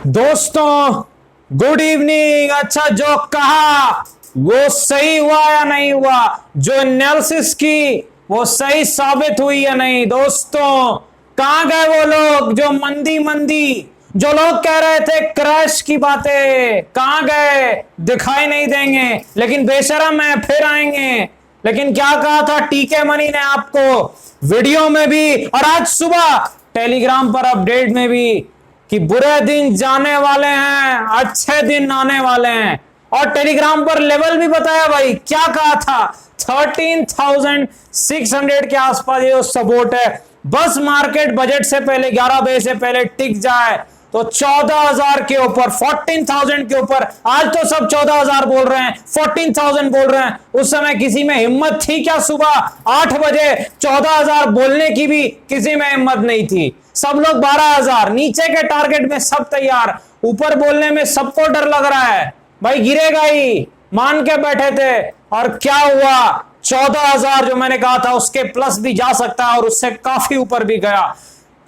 दोस्तों good evening. अच्छा, जो कहा वो सही हुआ या नहीं हुआ? जो एनालिसिस की वो सही साबित हुई या नहीं? दोस्तों कहां गए वो लोग जो मंदी मंदी, जो लोग कह रहे थे क्रैश की बातें, कहां गए? दिखाई नहीं देंगे, लेकिन बेशरम है, फिर आएंगे। लेकिन क्या कहा था टीके मनी ने आपको वीडियो में भी और आज सुबह टेलीग्राम पर अपडेट में भी कि बुरे दिन जाने वाले हैं, अच्छे दिन आने वाले हैं। और टेलीग्राम पर लेवल भी बताया भाई, क्या कहा था? 13,600 के आसपास ये सपोर्ट है। बस मार्केट बजट से पहले 11 बजे से पहले टिक जाए तो 14,000 के ऊपर, 14,000 के ऊपर। आज तो सब 14,000 बोल रहे हैं, 14,000 बोल रहे हैं। उस समय किसी में हिम्मत थी क्या? सुबह 8 बजे 14,000 बोलने की भी किसी में हिम्मत नहीं थी। सब लोग 12,000 नीचे के टारगेट में सब तैयार, ऊपर बोलने में सबको डर लग रहा है भाई गिरेगा ही, मान के बैठे थे। और क्या हुआ? 14,000 जो मैंने कहा था उसके प्लस भी जा सकता है और उससे काफी ऊपर भी गया।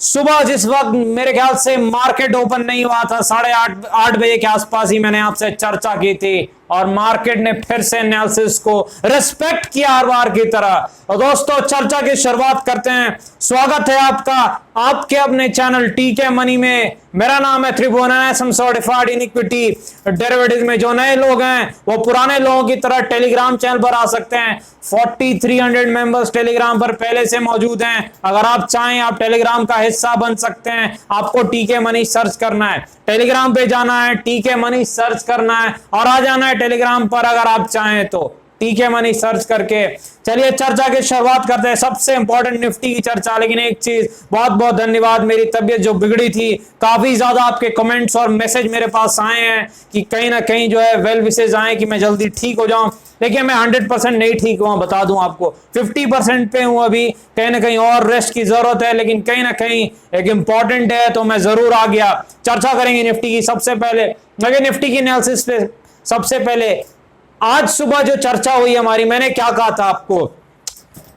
सुबह जिस वक्त मेरे ख्याल से मार्केट ओपन नहीं हुआ था, 8:30 बजे के आसपास ही मैंने आपसे चर्चा की थी और मार्केट ने फिर से एनालिसिस को रिस्पेक्ट किया हर बार की तरह। और दोस्तों चर्चा की शुरुआत करते हैं। स्वागत है आपका आपके अपने चैनल टीके मनी में। मेरा नाम है त्रिभुवन, सर्टिफाइड इन इक्विटी डेरिवेटिव्स में। जो नए लोग हैं वो पुराने लोगों की तरह टेलीग्राम चैनल पर आ सकते हैं। 4,300 मेंबर्स टेलीग्राम पर पहले से मौजूद हैं। अगर आप चाहें आप टेलीग्राम का हिस्सा बन सकते हैं। आपको टीके मनी सर्च करना है, टेलीग्राम पे जाना है, टीके मनी सर्च करना है और आ जाना है टेलीग्राम पर अगर आप चाहें तो टीके मनी सर्च करके। चलिए चर्चा की शुरुआत करते हैं। सबसे इंपॉर्टेंट निफ्टी की चर्चा। लेकिन एक चीज, बहुत बहुत धन्यवाद, मेरी तबीयत जो बिगड़ी थी, काफी ज्यादा आपके कमेंट्स और मैसेज मेरे पास आए हैं कि कहीं ना कहीं जो है वेल विशेष आए कि मैं जल्दी ठीक हो जाऊं। लेकिन मैं 100% नहीं ठीक हुआ, बता दूं आपको 50% पे हूं अभी। कहीं ना कहीं और रेस्ट की जरूरत है, लेकिन कहीं ना कहीं एक इंपॉर्टेंट है तो मैं जरूर आ गया। चर्चा करेंगे निफ्टी की। सबसे पहले लगे निफ्टी की एनालिसिस पे। सबसे पहले आज सुबह जो चर्चा हुई हमारी, मैंने क्या कहा था आपको?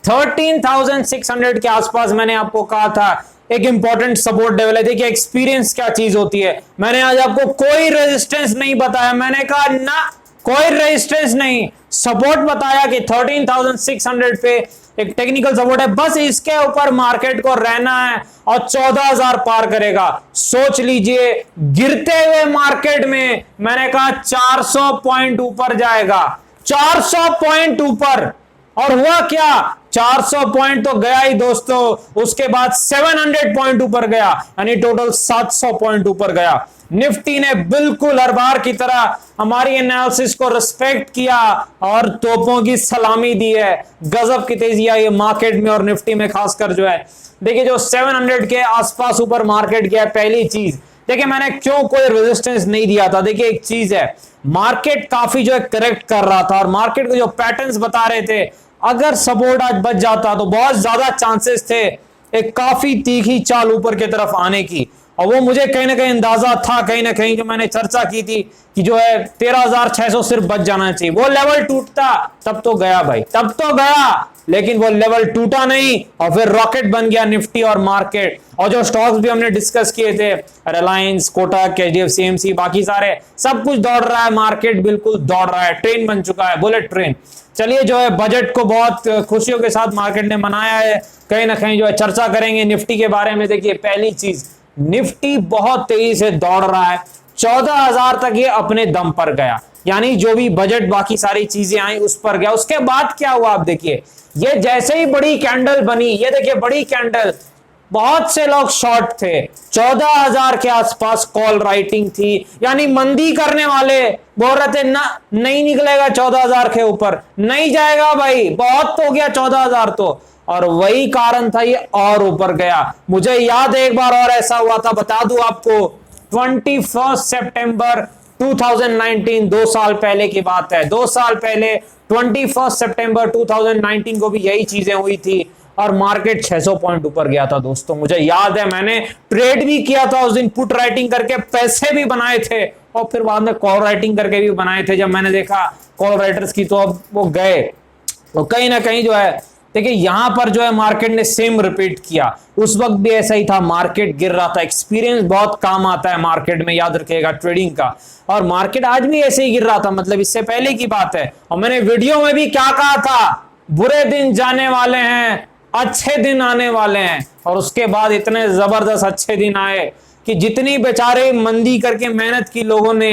13,600 के आसपास मैंने आपको कहा था एक इंपॉर्टेंट सपोर्ट लेवल है। देखिए एक्सपीरियंस क्या चीज होती है। मैंने आज आपको कोई रेजिस्टेंस नहीं बताया, मैंने कहा ना कोई रेजिस्टेंस नहीं, सपोर्ट बताया कि 13,600 पे एक टेक्निकल सपोर्ट है। बस इसके ऊपर मार्केट को रहना है और 14,000 पार करेगा। सोच लीजिए गिरते हुए मार्केट में मैंने कहा 400 पॉइंट ऊपर जाएगा, 400 पॉइंट ऊपर। और हुआ क्या? 400 पॉइंट तो गया ही दोस्तों, उसके बाद 700 पॉइंट ऊपर गया, यानी टोटल 700 पॉइंट ऊपर गया। निफ्टी ने बिल्कुल हर बार की तरह हमारी एनालिसिस को रिस्पेक्ट किया और तोपों की सलामी दी है। गजब की तेजी आई है मार्केट में और निफ्टी में खासकर जो है। देखिए जो 700 के आसपास ऊपर मार्केट गया, पहली चीज देखिए मैंने क्यों कोई रेजिस्टेंस नहीं दिया था। देखिए एक चीज है, मार्केट काफी जो है करेक्ट कर रहा था और मार्केट को जो पैटर्न्स बता रहे थे, अगर सपोर्ट आज बच जाता तो बहुत ज्यादा चांसेस थे एक काफी तीखी चाल ऊपर की तरफ आने की। और वो मुझे कहीं ना कहीं अंदाजा था, कहीं ना कहीं जो मैंने चर्चा की थी कि जो है 13,600 सिर्फ बच जाना चाहिए। वो लेवल टूटता तब तो गया भाई, तब तो गया, लेकिन वो लेवल टूटा नहीं और फिर रॉकेट बन गया निफ्टी और मार्केट। और जो स्टॉक्स भी हमने डिस्कस किए थे, रिलायंस, कोटक, एचडीएफसी, एमसी, बाकी सारे सब कुछ दौड़ रहा है, मार्केट बिल्कुल दौड़ रहा है, ट्रेन बन चुका है, बुलेट ट्रेन। चलिए जो है बजट को बहुत खुशियों के साथ मार्केट ने मनाया है। कहीं ना कहीं जो है चर्चा करेंगे निफ्टी के बारे में। देखिए पहली चीज, निफ्टी बहुत तेजी से दौड़ रहा है, 14,000 तक ये अपने दम पर गया, यानी जो भी बजट बाकी सारी चीजें आई उस पर गया। उसके बाद क्या हुआ आप देखिए, ये जैसे ही बड़ी कैंडल बनी, ये देखिए बड़ी कैंडल, बहुत से लोग शॉर्ट थे, 14,000 के आसपास कॉल राइटिंग थी, यानी मंदी करने वाले बोल रहे थे ना नहीं निकलेगा 14,000 के ऊपर, नहीं जाएगा भाई, बहुत हो गया 14,000 तो। और वही कारण था ये और ऊपर गया। मुझे याद है एक बार और ऐसा हुआ था, बता दूं आपको, 21 सितंबर 2019, 2 साल पहले की बात है। 2 साल पहले 21 सितंबर 2019 को भी यही चीजें हुई थी और मार्केट 600 पॉइंट ऊपर गया था दोस्तों। मुझे याद है मैंने ट्रेड भी किया था उस दिन, पुट राइटिंग करके पैसे भी बनाए थे और फिर बाद में कॉल राइटिंग करके भी बनाए थे। जब मैंने देखा कॉल राइटर्स की तो अब वो गए, तो कहीं ना कहीं जो है देखिए यहां पर जो है मार्केट ने सेम रिपीट किया, उस वक्त भी ऐसा ही था, मार्केट गिर रहा था। एक्सपीरियंस बहुत काम आता है मार्केट में, याद रखिएगा, ट्रेडिंग का। और मार्केट आज भी ऐसे ही गिर रहा था, मतलब इससे पहले की बात है। और मैंने वीडियो में भी क्या कहा था, बुरे दिन जाने वाले हैं, अच्छे दिन आने वाले हैं। और उसके बाद इतने जबरदस्त अच्छे दिन आए कि जितनी बेचारे मंदी करके मेहनत की लोगों ने,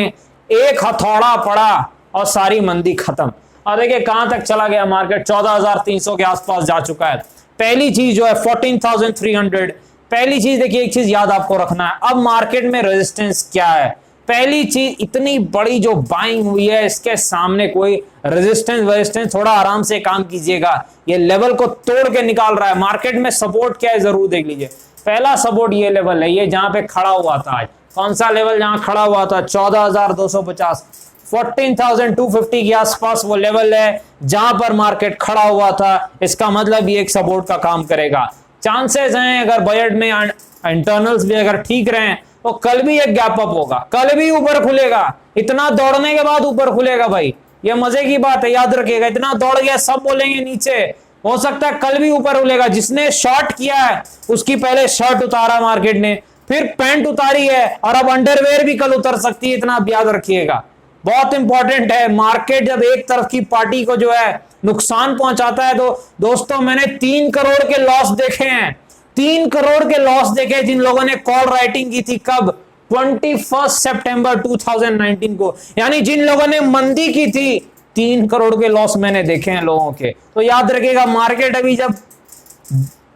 एक हथौड़ा पड़ा और सारी मंदी खत्म। और देखिए कहां तक चला गया मार्केट, 14,300 के आसपास जा चुका है। पहली चीज जो है 14,300। पहली चीज देखिए, एक चीज याद आपको रखना है, अब मार्केट में रेजिस्टेंस क्या है। पहली चीज, इतनी बड़ी जो बाइंग हुई है, इसके सामने कोई रेजिस्टेंस थोड़ा आराम से काम कीजिएगा। ये लेवल को तोड़ के निकाल रहा है। मार्केट में सपोर्ट क्या है जरूर देख लीजिए। पहला सपोर्ट ये लेवल है, ये जहां पे खड़ा हुआ था आज। कौन सा लेवल जहां खड़ा हुआ था, 14,250, 14,250 के आसपास वो लेवल है जहां पर मार्केट खड़ा हुआ था। इसका मतलब ये एक सपोर्ट का काम करेगा। चांसेस हैं अगर बजट में इंटरनल्स भी अगर ठीक रहे तो कल भी एक गैप अप होगा, कल भी ऊपर खुलेगा। इतना दौड़ने के बाद ऊपर खुलेगा भाई, ये मजे की बात है, याद रखिएगा। इतना दौड़ गया, सब बोलेंगे नीचे, हो सकता है कल भी ऊपर खुलेगा। जिसने शॉर्ट किया है उसकी पहले शर्ट उतारा मार्केट ने, फिर पैंट उतारी है, और अब अंडरवेयर भी कल उतर सकती है, इतना आप याद रखिएगा। बहुत इंपॉर्टेंट है। मार्केट जब एक तरफ की पार्टी को जो है नुकसान पहुंचाता है, तो दोस्तों मैंने 3 करोड़ के लॉस देखे हैं, 3 करोड़ के लॉस देखे जिन लोगों ने कॉल राइटिंग की थी। कब? 21 सितंबर 2019 को, यानी जिन लोगों ने मंदी की थी, 3 करोड़ के लॉस मैंने देखे हैं लोगों के। तो याद रखिएगा, मार्केट अभी जब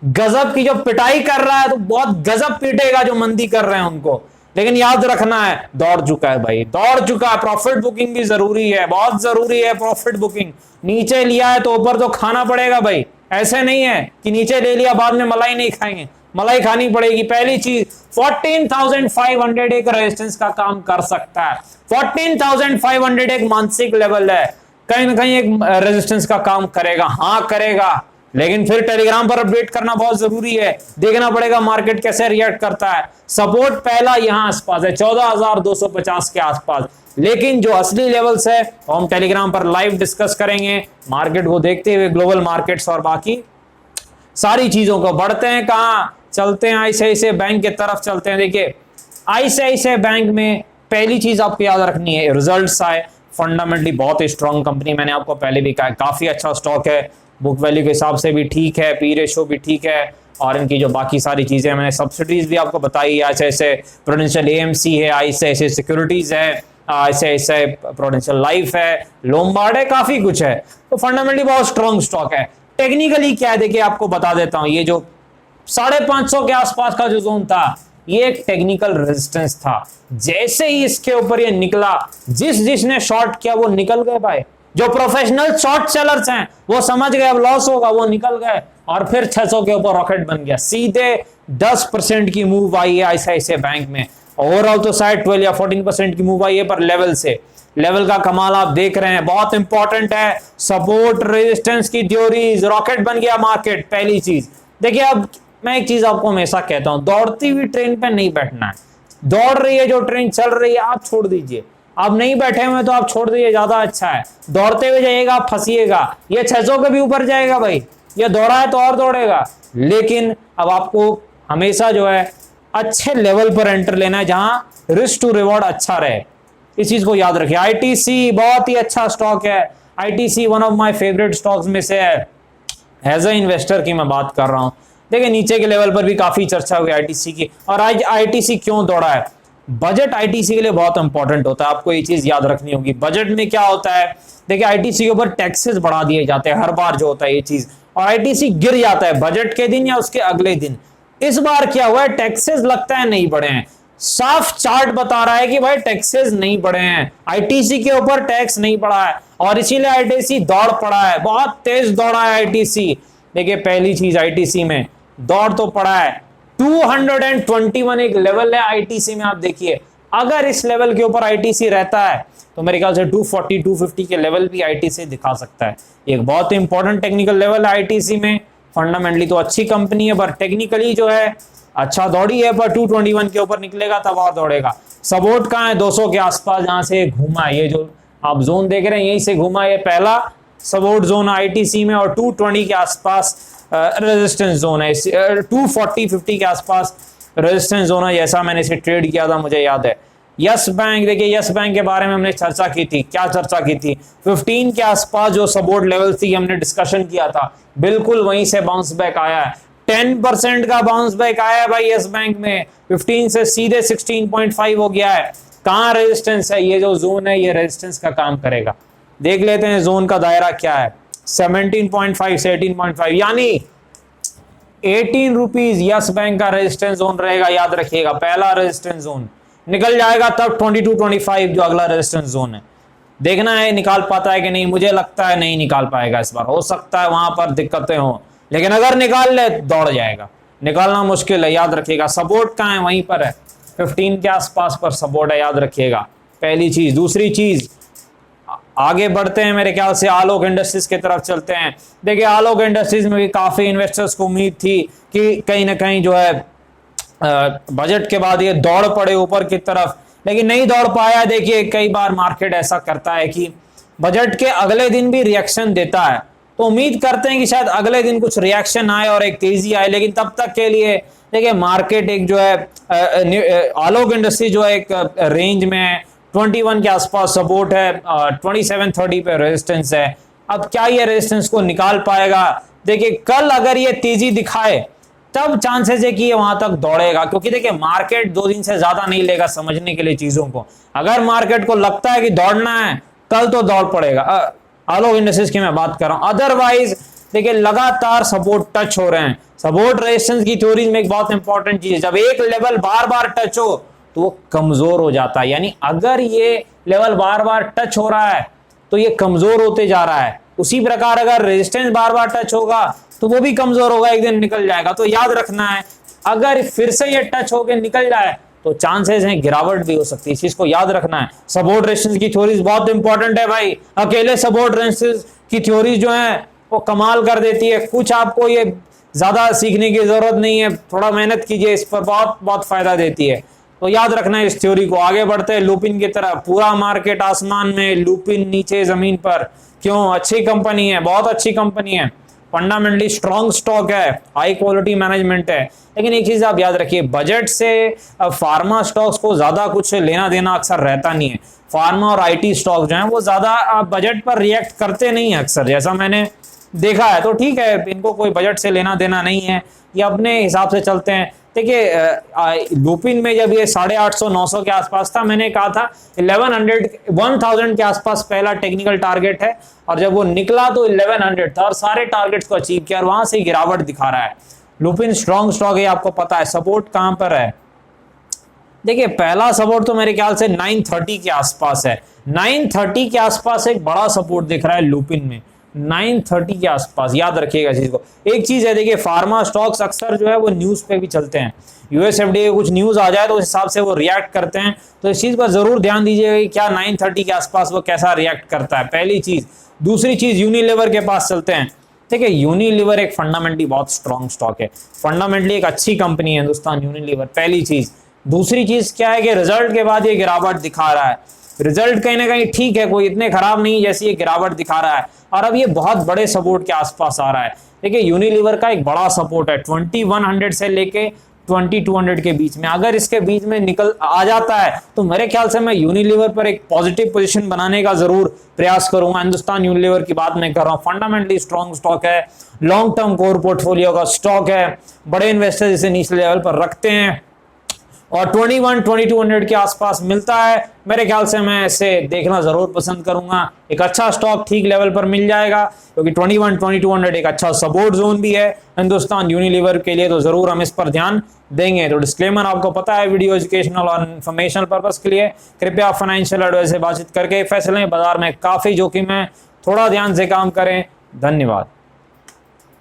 गजब की जो पिटाई कर रहा है तो बहुत गजब पीटेगा जो मंदी कर रहे हैं उनको। लेकिन याद रखना है, दौड़ चुका है भाई, दौड़ चुका है। प्रॉफिट बुकिंग भी जरूरी है, बहुत जरूरी है प्रॉफिट बुकिंग। नीचे लिया है तो ऊपर तो खाना पड़ेगा भाई। ऐसे नहीं है कि नीचे ले लिया बाद में मलाई नहीं खाएंगे, मलाई खानी पड़ेगी। पहली चीज, 14,500 एक रेजिस्टेंस का काम कर सकता है। 14,500 एक मानसिक लेवल है, कहीं ना कहीं एक रेजिस्टेंस का काम करेगा, हाँ करेगा। लेकिन फिर टेलीग्राम पर अपडेट करना बहुत जरूरी है, देखना पड़ेगा मार्केट कैसे रिएक्ट करता है। सपोर्ट पहला यहां आसपास है, 14,250 के आसपास। लेकिन जो असली लेवल्स है वो हम टेलीग्राम पर लाइव डिस्कस करेंगे, मार्केट को देखते हुए, ग्लोबल मार्केट्स और बाकी सारी चीजों को। बढ़ते हैं कहां, चलते हैं आईसीआईसीआई बैंक की तरफ चलते हैं। देखिए आईसीआईसीआई बैंक में पहली चीज आपको याद रखनी है, रिजल्ट्स आए, फंडामेंटली बहुत ही स्ट्रॉन्ग कंपनी, मैंने आपको पहले भी कहा, काफी अच्छा स्टॉक है, बुक वैल्यू के हिसाब से भी ठीक है, पी रेशो भी ठीक है, और इनकी जो बाकी सारी चीजें मैंने सब्सिडीज भी आपको बताई है। ऐसे प्रोडेंशियल एएमसी है, आईसीआईसीआई सिक्योरिटीज है, आईसीआईसीआई प्रोडेंशियल लाइफ है, लोम्बार्ड है, काफी कुछ है। तो फंडामेंटली बहुत स्ट्रॉन्ग स्टॉक है। टेक्निकली क्या है देखिए, आपको बता देता हूं, ये जो 550 के आसपास का जो जोन था, ये एक टेक्निकल रेजिस्टेंस था। जैसे ही इसके ऊपर ये निकला, जिसने शॉर्ट किया वो निकल गए भाई। जो प्रोफेशनल शॉर्ट सेलर्स हैं वो समझ गए अब लॉस होगा, वो निकल गए, और फिर 600 के ऊपर रॉकेट बन गया। सीधे 10% की मूव आई है आईसीआईसीआई बैंक में। ओवरऑल तो शायद 12 या 14% की मूव आई है, पर लेवल से, लेवल का कमाल आप देख रहे हैं। बहुत इंपॉर्टेंट है सपोर्ट रेजिस्टेंस की थ्योरीज, रॉकेट बन गया मार्केट, पहली चीज। देखिए अब मैं एक चीज आपको हमेशा कहता हूं, दौड़ती हुई ट्रेन पे नहीं बैठना है। दौड़ रही है जो ट्रेन चल रही है, आप छोड़ दीजिए। आप नहीं बैठे हुए तो आप छोड़ दीजिए, ज्यादा अच्छा है। दौड़ते हुए जाइएगा, आप फंसिएगा। ये 600 के भी ऊपर जाएगा भाई, ये दौड़ा है तो और दौड़ेगा। लेकिन अब आपको हमेशा जो है अच्छे लेवल पर एंटर लेना है, जहां रिस्क टू रिवॉर्ड अच्छा रहे। इस चीज को याद रखिए। आईटीसी बहुत ही अच्छा स्टॉक है। ITC one of my favourite stocks में से है, एज ए इन्वेस्टर की मैं बात कर रहा हूं। देखिए नीचे के लेवल पर भी काफी चर्चा हुई आईटीसी की। और आज आईटीसी क्यों दौड़ा है, बजट आईटीसी के लिए बहुत इंपॉर्टेंट होता है, आपको ये चीज याद रखनी होगी। बजट में क्या होता है, देखिए आईटीसी के ऊपर टैक्सेस बढ़ा दिए जाते हैं हर बार जो होता है ये चीज, और आईटीसी गिर जाता है बजट के दिन या उसके अगले दिन। इस बार क्या हुआ है, टैक्सेस लगता है नहीं बढ़े हैं। साफ चार्ट बता रहा है कि भाई टैक्सेस नहीं बढ़े हैं, आईटीसी के ऊपर टैक्स नहीं बढ़ा है, और इसीलिए आईटीसी दौड़ पड़ा है, बहुत तेज दौड़ा है आईटीसी। देखिए पहली चीज, आईटीसी में दौड़ तो पड़ा है। 221 एक लेवल है आईटीसी में, आप देखिए अगर इस लेवल के ऊपर आईटीसी रहता है तो मेरे ख्याल से 240 250 के लेवल भी आईटीसी दिखा सकता है। एक बहुत इंपॉर्टेंट टेक्निकल लेवल है आईटीसी में। फंडामेंटली तो अच्छी कंपनी है, पर टेक्निकली जो है अच्छा दौड़ी है, पर 221 के ऊपर निकलेगा तब और दौड़ेगा। सपोर्ट कहां है, 200 के आसपास, जहां से घूमा है, ये जो आप जोन देख रहे हैं यहीं से घूमा, ये पहला सपोर्ट जोन आईटीसी में, और 220 के आसपास रेजिस्टेंस जोन है, 240-50 के आसपास रेजिस्टेंस जोन है, जैसा मैंने इसे ट्रेड किया था मुझे याद है। यस बैंक, देखिए यस बैंक के बारे में हमने चर्चा की थी, क्या चर्चा की थी, 15 के आसपास जो सपोर्ट लेवल थी हमने डिस्कशन किया था, बिल्कुल वहीं से बाउंस बैक आया है, 10% का बाउंस बैक आया है भाई यस बैंक में, 15 से सीधे 16.5 हो गया है। कहां रेजिस्टेंस है, ये जो जोन है ये रेजिस्टेंस का काम करेगा। देख लेते हैं जोन का दायरा क्या है, 17.5 से 18.5, यानी 18 रुपीज यस बैंक का रेजिस्टेंस जोन रहेगा, याद रखिएगा, पहला रेजिस्टेंस जोन निकल जाएगा तब 22.25 जो अगला रेजिस्टेंस जोन है। देखना है निकाल पाता है कि नहीं, मुझे लगता है नहीं निकाल पाएगा इस बार, हो सकता है वहां पर दिक्कतें हो, लेकिन अगर निकाल ले दौड़ जाएगा, निकालना मुश्किल है, याद रखिएगा। सपोर्ट कहां है, वहीं पर है, 15 के आसपास पर सपोर्ट है, याद रखिएगा, पहली चीज। दूसरी चीज, आगे बढ़ते हैं, मेरे ख्याल से आलोक इंडस्ट्रीज की तरफ चलते हैं। देखिए आलोक इंडस्ट्रीज में भी काफी इन्वेस्टर्स को उम्मीद थी कि कहीं ना कहीं जो है बजट के बाद ये दौड़ पड़े ऊपर की तरफ, लेकिन नहीं दौड़ पाया। देखिए कई बार मार्केट ऐसा करता है कि बजट के अगले दिन भी रिएक्शन देता है, तो उम्मीद करते हैं कि शायद अगले दिन कुछ रिएक्शन आए और एक तेजी आए, लेकिन तब तक के लिए देखिए मार्केट एक जो है आलोक इंडस्ट्री जो है एक रेंज में 21 के आसपास सपोर्ट है, 2730 पे रेजिस्टेंस है। अब क्या ये रेजिस्टेंस को निकाल पाएगा? देखिए कल अगर ये तेजी दिखाए तब चांसेस है कि ये वहां तक दौड़ेगा, क्योंकि देखिए मार्केट 2 दिन से ज्यादा नहीं लेगा समझने के लिए चीजों को। अगर मार्केट को लगता है कि दौड़ना है कल तो दौड़ पड़ेगा, आलोक इंडस्ट्रीज की मैं बात कर रहा हूं। अदरवाइज देखिए लगातार सपोर्ट टच हो रहे हैं। सपोर्ट रेजिस्टेंस की थ्योरीज में एक बहुत इंपॉर्टेंट चीज है, जब एक लेवल बार बार टच हो तो वो कमजोर हो जाता है, यानी अगर ये लेवल बार बार टच हो रहा है तो ये कमजोर होते जा रहा है। उसी प्रकार अगर रेजिस्टेंस बार बार टच होगा तो वो भी कमजोर होगा, एक दिन निकल जाएगा। तो याद रखना है अगर फिर से ये टच होकर निकल जाए तो चांसेस हैं गिरावट भी हो सकती है, इस चीज को याद रखना है। सपोर्ट रेजिस्टेंस की थ्योरीज बहुत इंपॉर्टेंट है भाई, अकेले सपोर्ट रेजिस्टेंस की थ्योरीज जो है वो कमाल कर देती है। कुछ आपको ये ज्यादा सीखने की जरूरत नहीं है, थोड़ा मेहनत कीजिए, इस पर बहुत बहुत फायदा देती है। तो याद रखना है इस थ्योरी को। आगे बढ़ते हैं लुपिन की तरफ। पूरा मार्केट आसमान में, लुपिन नीचे जमीन पर। क्यों? अच्छी कंपनी है, बहुत अच्छी कंपनी है, फंडामेंटली स्ट्रॉन्ग स्टॉक है, हाई क्वालिटी मैनेजमेंट है। लेकिन एक चीज आप याद रखिए, बजट से फार्मा स्टॉक्स को ज्यादा कुछ लेना देना अक्सर रहता नहीं है। फार्मा और आईटी स्टॉक जो है वो ज्यादा बजट पर रिएक्ट करते नहीं है अक्सर, जैसा मैंने देखा है। तो ठीक है, इनको कोई बजट से लेना देना नहीं है, ये अपने हिसाब से चलते हैं। देखिए लुपिन में जब ये 850-900 के आसपास था, मैंने कहा था 1000 के आसपास पहला टेक्निकल टारगेट है, और जब वो निकला तो 1100 था और सारे टारगेट्स को अचीव किया और वहां से गिरावट दिखा रहा है। लुपिन स्ट्रॉन्ग स्टॉक है, आपको पता है। सपोर्ट कहां पर है? देखिए पहला सपोर्ट तो मेरे ख्याल से 930 के आसपास है, 930 के आसपास एक बड़ा सपोर्ट दिख रहा है लुपिन में, 930 के आसपास, याद रखिएगा इस चीज को। एक चीज है, देखिए फार्मा स्टॉक्स अक्सर जो है वो न्यूज पे भी चलते हैं, यूएस एफडीए कुछ न्यूज आ जाए तो उस हिसाब से वो रिएक्ट करते हैं, तो इस चीज पर जरूर ध्यान दीजिएगा कि क्या 930 के आसपास वो कैसा रिएक्ट करता है, पहली चीज। दूसरी चीज, यूनिलीवर के पास चलते हैं। ठीक है, यूनिलीवर एक फंडामेंटली बहुत स्ट्रॉन्ग स्टॉक है, फंडामेंटली एक अच्छी कंपनी है हिंदुस्तान यूनिलीवर, पहली चीज। दूसरी चीज क्या है कि रिजल्ट के बाद ये गिरावट दिखा रहा है, रिजल्ट कहीं ना कहीं ठीक है, कोई इतने खराब नहीं जैसी ये गिरावट दिखा रहा है, और अब ये बहुत बड़े सपोर्ट के आसपास आ रहा है। देखिए यूनिलीवर का एक बड़ा सपोर्ट है 2100 से लेके 2200 के बीच में, अगर इसके बीच में निकल आ जाता है तो मेरे ख्याल से मैं यूनिलीवर पर एक पॉजिटिव पोजीशन बनाने का जरूर प्रयास करूंगा। हिंदुस्तान यूनिलीवर की बात मैं कर रहा हूँ, फंडामेंटली स्ट्रॉन्ग स्टॉक है, लॉन्ग टर्म कोर पोर्टफोलियो का स्टॉक है, बड़े इन्वेस्टर इसे निचले लेवल पर रखते हैं, और 2100-2200 के आसपास मिलता है, मेरे ख्याल से मैं इसे देखना जरूर पसंद करूंगा। एक अच्छा स्टॉक ठीक लेवल पर मिल जाएगा, क्योंकि 2100-2200 एक अच्छा सपोर्ट जोन भी है हिंदुस्तान यूनिलीवर के लिए, तो जरूर हम इस पर ध्यान देंगे। तो डिस्क्लेमर आपको पता है, वीडियो एजुकेशनल और इन्फॉर्मेशनल पर्पस के लिए, कृपया फाइनेंशियल एडवाइस से बातचीत करके फैसले, बाजार में काफी जोखिम है, थोड़ा ध्यान से काम करें। धन्यवाद।